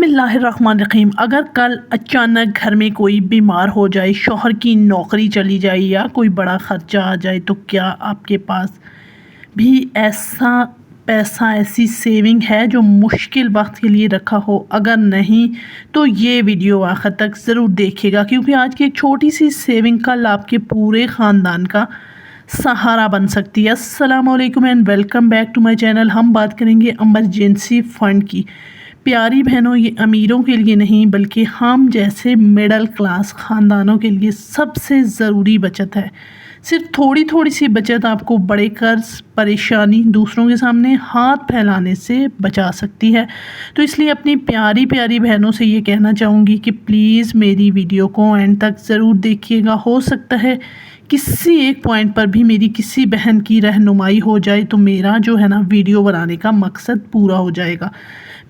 बिस्मिल्लाहिर्रहमानिर्रहीम। अगर कल अचानक घर में कोई बीमार हो जाए, शौहर की नौकरी चली जाए या कोई बड़ा ख़र्चा आ जाए, तो क्या आपके पास भी ऐसा पैसा, ऐसी सेविंग है जो मुश्किल वक्त के लिए रखा हो? अगर नहीं तो ये वीडियो आखिर तक ज़रूर देखिएगा, क्योंकि आज की एक छोटी सी सेविंग कल आपके पूरे ख़ानदान का सहारा बन सकती है। अस्सलाम वालेकुम and welcome back to my channel. हम बात करेंगे इमरजेंसी फ़ंड की। प्यारी बहनों, ये अमीरों के लिए नहीं बल्कि हम जैसे मिडिल क्लास ख़ानदानों के लिए सबसे ज़रूरी बचत है। सिर्फ थोड़ी थोड़ी सी बचत आपको बड़े कर्ज, परेशानी, दूसरों के सामने हाथ फैलाने से बचा सकती है। तो इसलिए अपनी प्यारी प्यारी बहनों से ये कहना चाहूँगी कि प्लीज़ मेरी वीडियो को एंड तक ज़रूर देखिएगा। हो सकता है किसी एक पॉइंट पर भी मेरी किसी बहन की रहनुमाई हो जाए तो मेरा जो है ना वीडियो बनाने का मकसद पूरा हो जाएगा।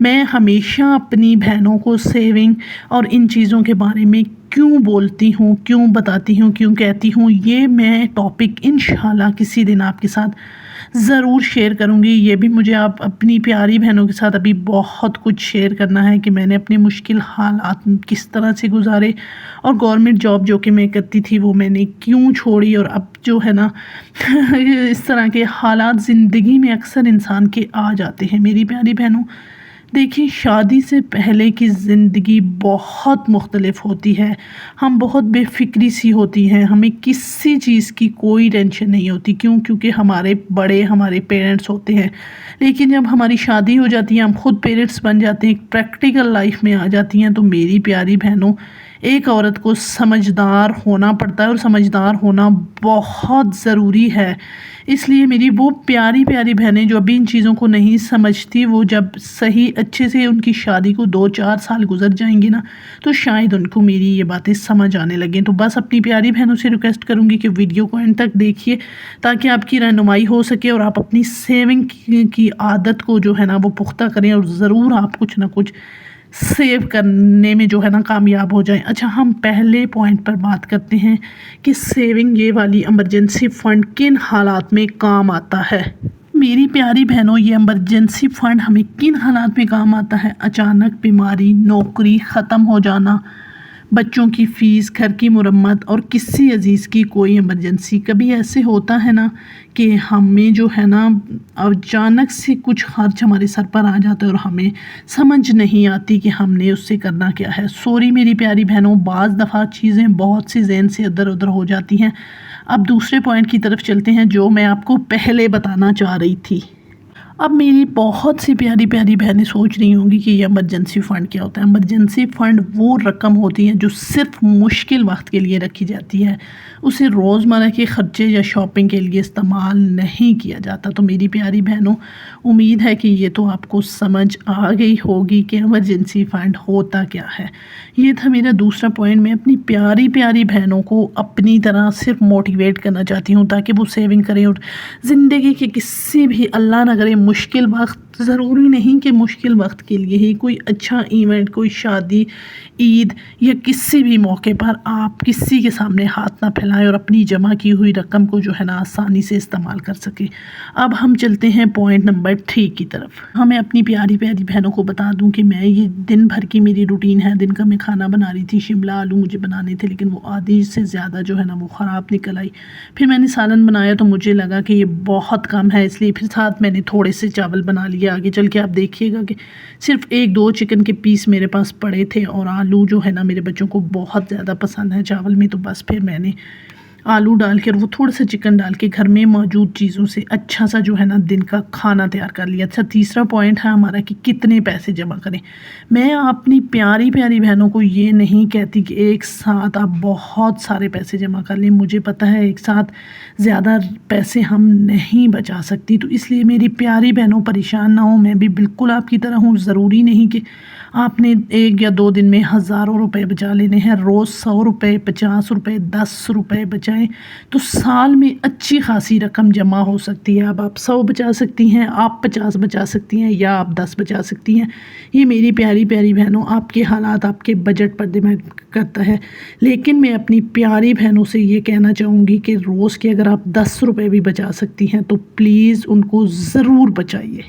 मैं हमेशा अपनी बहनों को सेविंग और इन चीज़ों के बारे में क्यों बोलती हूँ, क्यों बताती हूँ, क्यों कहती हूँ, ये मैं टॉपिक इंशाल्लाह किसी दिन आपके साथ ज़रूर शेयर करूँगी। ये भी मुझे आप अपनी प्यारी बहनों के साथ अभी बहुत कुछ शेयर करना है कि मैंने अपने मुश्किल हालात किस तरह से गुजारे और गवर्नमेंट जॉब जो कि मैं करती थी वो मैंने क्यों छोड़ी, और अब जो है ना इस तरह के हालात ज़िंदगी में अक्सर इंसान के आ जाते हैं। मेरी प्यारी बहनों, देखिए, शादी से पहले की ज़िंदगी बहुत मुख्तलिफ होती है। हम बहुत बेफ़िक्री सी होती हैं, हमें किसी चीज़ की कोई टेंशन नहीं होती। क्यों? क्योंकि हमारे बड़े हमारे पेरेंट्स होते हैं। लेकिन जब हमारी शादी हो जाती है, हम खुद पेरेंट्स बन जाते हैं, प्रैक्टिकल लाइफ में आ जाती हैं, तो मेरी प्यारी बहनों, एक औरत को समझदार होना पड़ता है और समझदार होना बहुत ज़रूरी है। इसलिए मेरी वो प्यारी प्यारी बहनें जो अभी इन चीज़ों को नहीं समझती, वो जब सही अच्छे से उनकी शादी को 2-4 साल गुजर जाएंगी ना, तो शायद उनको मेरी ये बातें समझ आने लगें। तो बस अपनी प्यारी बहनों से रिक्वेस्ट करूँगी कि वीडियो को एंड तक देखिए ताकि आपकी रहनुमाई हो सके और आप अपनी सेविंग की आदत को जो है ना वो पुख्ता करें और ज़रूर आप कुछ ना कुछ सेव करने में जो है ना कामयाब हो जाएं। अच्छा, हम पहले पॉइंट पर बात करते हैं कि सेविंग ये वाली इमरजेंसी फ़ंड किन हालात में काम आता है। मेरी प्यारी बहनों, ये इमरजेंसी फ़ंड हमें किन हालात में काम आता है? अचानक बीमारी, नौकरी ख़त्म हो जाना, बच्चों की फ़ीस, घर की मुरम्मत और किसी अजीज़ की कोई इमरजेंसी। कभी ऐसे होता है ना कि हमें जो है ना अचानक से कुछ खर्च हमारे सर पर आ जाता है और हमें समझ नहीं आती कि हमने उससे करना क्या है। सॉरी मेरी प्यारी बहनों, बाज़ दफ़ा चीज़ें बहुत सी ज़हन से इधर उधर हो जाती हैं। अब दूसरे पॉइंट की तरफ चलते हैं जो मैं आपको पहले बताना चाह रही थी। अब मेरी बहुत सी प्यारी प्यारी बहनें सोच रही होंगी कि ये इमरजेंसी फ़ंड क्या होता है। इमरजेंसी फ़ंड वो रकम होती है जो सिर्फ मुश्किल वक्त के लिए रखी जाती है, उसे रोज़मर्रा के ख़र्चे या शॉपिंग के लिए इस्तेमाल नहीं किया जाता। तो मेरी प्यारी बहनों, उम्मीद है कि ये तो आपको समझ आ गई होगी कि इमरजेंसी फ़ंड होता क्या है। ये था मेरा दूसरा पॉइंट। मैं अपनी प्यारी प्यारी बहनों को अपनी तरह सिर्फ मोटिवेट करना चाहती हूँ ताकि वो सेविंग करें और ज़िंदगी के किसी भी, अल्लाह ना करे, मुश्किल वक्त, ज़रूरी नहीं कि मुश्किल वक्त के लिए ही, कोई अच्छा इवेंट, कोई शादी, ईद या किसी भी मौके पर आप किसी के सामने हाथ ना फैलाएं और अपनी जमा की हुई रकम को जो है ना आसानी से इस्तेमाल कर सकें। अब हम चलते हैं पॉइंट नंबर 3 की तरफ। हमें अपनी प्यारी प्यारी बहनों को बता दूं कि मैं ये दिन भर की मेरी रूटीन है। दिन का मैं खाना बना रही थी, शिमला आलू मुझे बनाने थे, लेकिन वो आधी से ज़्यादा जो है ना वो ख़राब निकल आई। फिर मैंने सालन बनाया तो मुझे लगा कि ये बहुत कम है, इसलिए फिर साथ मैंने थोड़े से चावल बना लिए। आगे चल के आप देखिएगा कि सिर्फ 1-2 चिकन के पीस मेरे पास पड़े थे और आलू जो है ना मेरे बच्चों को बहुत ज़्यादा पसंद है चावल में, तो बस फिर मैंने आलू डाल के और वो थोड़ा सा चिकन डाल के घर में मौजूद चीज़ों से अच्छा सा जो है ना दिन का खाना तैयार कर लिया। अच्छा, तीसरा पॉइंट है हमारा कि कितने पैसे जमा करें। मैं अपनी प्यारी प्यारी बहनों को ये नहीं कहती कि एक साथ आप बहुत सारे पैसे जमा कर लें। मुझे पता है एक साथ ज़्यादा पैसे हम नहीं बचा सकती, तो इसलिए मेरी प्यारी बहनों परेशान ना हो। मैं भी बिल्कुल आपकी तरह हूँ। ज़रूरी नहीं कि आपने 1 या 2 दिन में हज़ारों रुपए बचा लेने हैं। रोज़ 100 रुपये, 50 रुपये, 10 रुपये बचाएं तो साल में अच्छी खासी रकम जमा हो सकती है। अब आप 100 बचा सकती हैं, आप 50 बचा सकती हैं या आप 10 बचा सकती हैं। ये मेरी प्यारी प्यारी बहनों, आपके हालात, आपके बजट पर डिपेंड करता है। लेकिन मैं अपनी प्यारी बहनों से ये कहना चाहूँगी कि रोज़ के अगर आप 10 रुपये भी बचा सकती हैं तो प्लीज़ उनको ज़रूर बचाइए।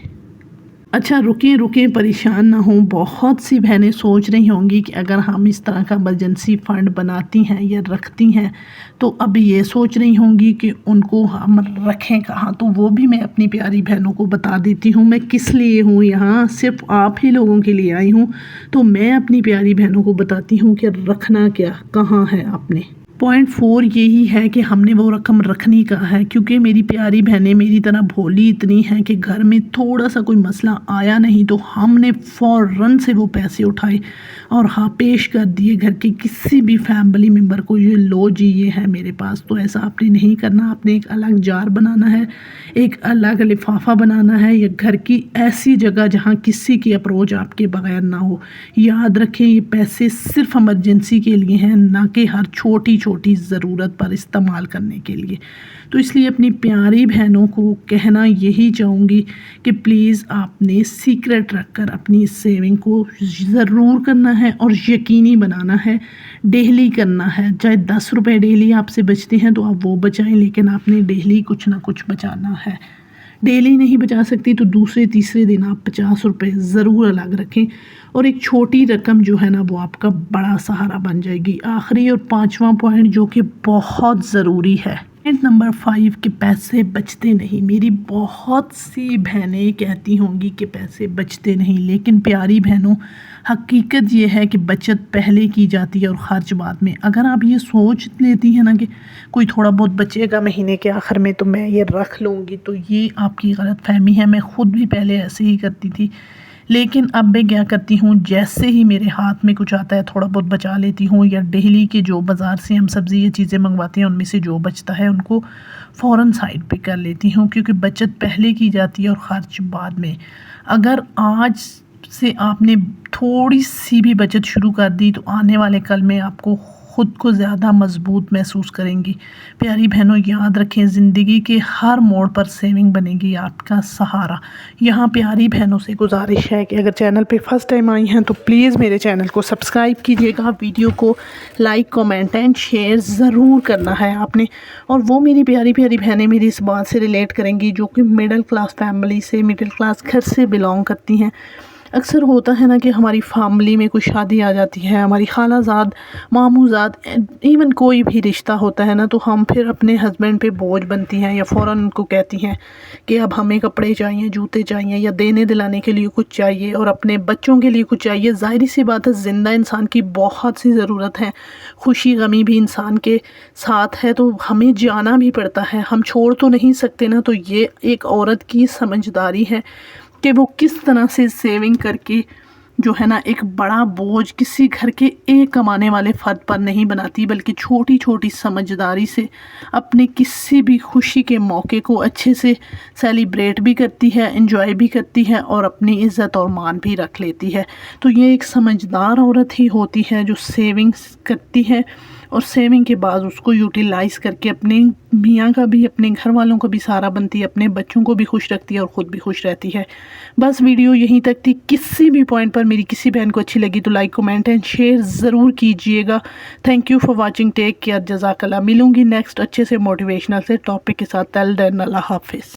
अच्छा रुकें परेशान ना हों। बहुत सी बहनें सोच रही होंगी कि अगर हम इस तरह का इमरजेंसी फ़ंड बनाती हैं या रखती हैं तो अब ये सोच रही होंगी कि उनको हम रखें कहाँ। तो वो भी मैं अपनी प्यारी बहनों को बता देती हूँ मैं किस लिए हूँ यहाँ, सिर्फ आप ही लोगों के लिए आई हूँ। तो मैं अपनी प्यारी बहनों को बताती हूँ कि रखना क्या कहाँ है आपने। पॉइंट 4 यही है कि हमने वो रकम रखनी कहाँ है, क्योंकि मेरी प्यारी बहनें मेरी तरह भोली इतनी हैं कि घर में थोड़ा सा कोई मसला आया नहीं तो हमने फ़ौरन से वो पैसे उठाए और हाँ पेश कर दिए घर के किसी भी फैमिली मेम्बर को, ये लो जी ये है मेरे पास। तो ऐसा आपने नहीं करना, आपने एक अलग जार बनाना है, एक अलग लिफाफा बनाना है या घर की ऐसी जगह जहाँ किसी की अप्रोच आपके बगैर ना हो। याद रखें ये पैसे सिर्फ इमरजेंसी के लिए हैं, ना कि हर छोटी छोटी ज़रूरत पर इस्तेमाल करने के लिए। तो इसलिए अपनी प्यारी बहनों को कहना यही चाहूँगी कि प्लीज़ आपने सीक्रेट रखकर अपनी इस सेविंग को ज़रूर करना है और यकीनी बनाना है, डेली करना है। चाहे 10 रुपये डेली आपसे बचते हैं तो आप वो बचाएं, लेकिन आपने डेली कुछ ना कुछ बचाना है। डेली नहीं बचा सकती तो दूसरे तीसरे दिन आप 50 रुपये ज़रूर अलग रखें और एक छोटी रकम जो है ना वो आपका बड़ा सहारा बन जाएगी। आखिरी और 5वां पॉइंट जो कि बहुत ज़रूरी है, पॉइंट नंबर 5 के पैसे बचते नहीं। मेरी बहुत सी बहनें कहती होंगी कि पैसे बचते नहीं, लेकिन प्यारी बहनों हकीकत ये है कि बचत पहले की जाती है और ख़र्च बाद में। अगर आप ये सोच लेती हैं ना कि कोई थोड़ा बहुत बचेगा महीने के आखिर में तो मैं ये रख लूँगी, तो ये आपकी गलत फहमी है। मैं ख़ुद भी पहले ऐसे ही करती थी, लेकिन अब मैं क्या करती हूँ, जैसे ही मेरे हाथ में कुछ आता है थोड़ा बहुत बचा लेती हूँ, या डेली के जो बाज़ार से हम सब्ज़ी ये चीज़ें मंगवाते हैं उनमें से जो बचता है उनको फ़ौरन साइड पे कर लेती हूँ, क्योंकि बचत पहले की जाती है और ख़र्च बाद में। अगर आज से आपने थोड़ी सी भी बचत शुरू कर दी तो आने वाले कल में आपको ख़ुद को ज़्यादा मजबूत महसूस करेंगी। प्यारी बहनों याद रखें ज़िंदगी के हर मोड़ पर सेविंग बनेगी आपका सहारा। यहाँ प्यारी बहनों से गुजारिश है कि अगर चैनल पे फर्स्ट टाइम आई हैं तो प्लीज़ मेरे चैनल को सब्सक्राइब कीजिएगा, वीडियो को लाइक कमेंट एंड शेयर ज़रूर करना है आपने। और वो मेरी प्यारी प्यारी बहनें मेरी इस बात से रिलेट करेंगी जो कि मिडिल क्लास फैमिली से, मिडिल क्लास घर से बिलोंग करती हैं। अक्सर होता है ना कि हमारी फैमिली में कोई शादी आ जाती है, हमारी खालाजाद, मामूजाद, इवन कोई भी रिश्ता होता है ना, तो हम फिर अपने हस्बैंड पे बोझ बनती हैं या फ़ौरन उनको कहती हैं कि अब हमें कपड़े चाहिए, जूते चाहिए या देने दिलाने के लिए कुछ चाहिए और अपने बच्चों के लिए कुछ चाहिए। ज़ाहिर सी बात है ज़िंदा इंसान की बहुत सी ज़रूरत है, खुशी गमी भी इंसान के साथ है, तो हमें जाना भी पड़ता है, हम छोड़ तो नहीं सकते ना। तो ये एक औरत की समझदारी है कि वो किस तरह से सेविंग करके जो है ना एक बड़ा बोझ किसी घर के एक कमाने वाले फ़र्द पर नहीं बनाती, बल्कि छोटी छोटी समझदारी से अपने किसी भी खुशी के मौके को अच्छे से सेलिब्रेट भी करती है, एंजॉय भी करती है और अपनी इज़्ज़त और मान भी रख लेती है। तो ये एक समझदार औरत ही होती है जो सेविंग्स करती है और सेविंग के बाद उसको यूटिलाइज़ करके अपने मियाँ का भी, अपने घर वालों का भी सहारा बनती है, अपने बच्चों को भी खुश रखती है और ख़ुद भी खुश रहती है। बस वीडियो यहीं तक थी। किसी भी पॉइंट पर मेरी किसी बहन को अच्छी लगी तो लाइक कमेंट एंड शेयर ज़रूर कीजिएगा। Thank you for watching, take care, जज़ाकल्लाह। मिलूँगी नेक्स्ट अच्छे से मोटिवेशनल से टॉपिक के साथ। टिल देन अल्लाह हाफिज़।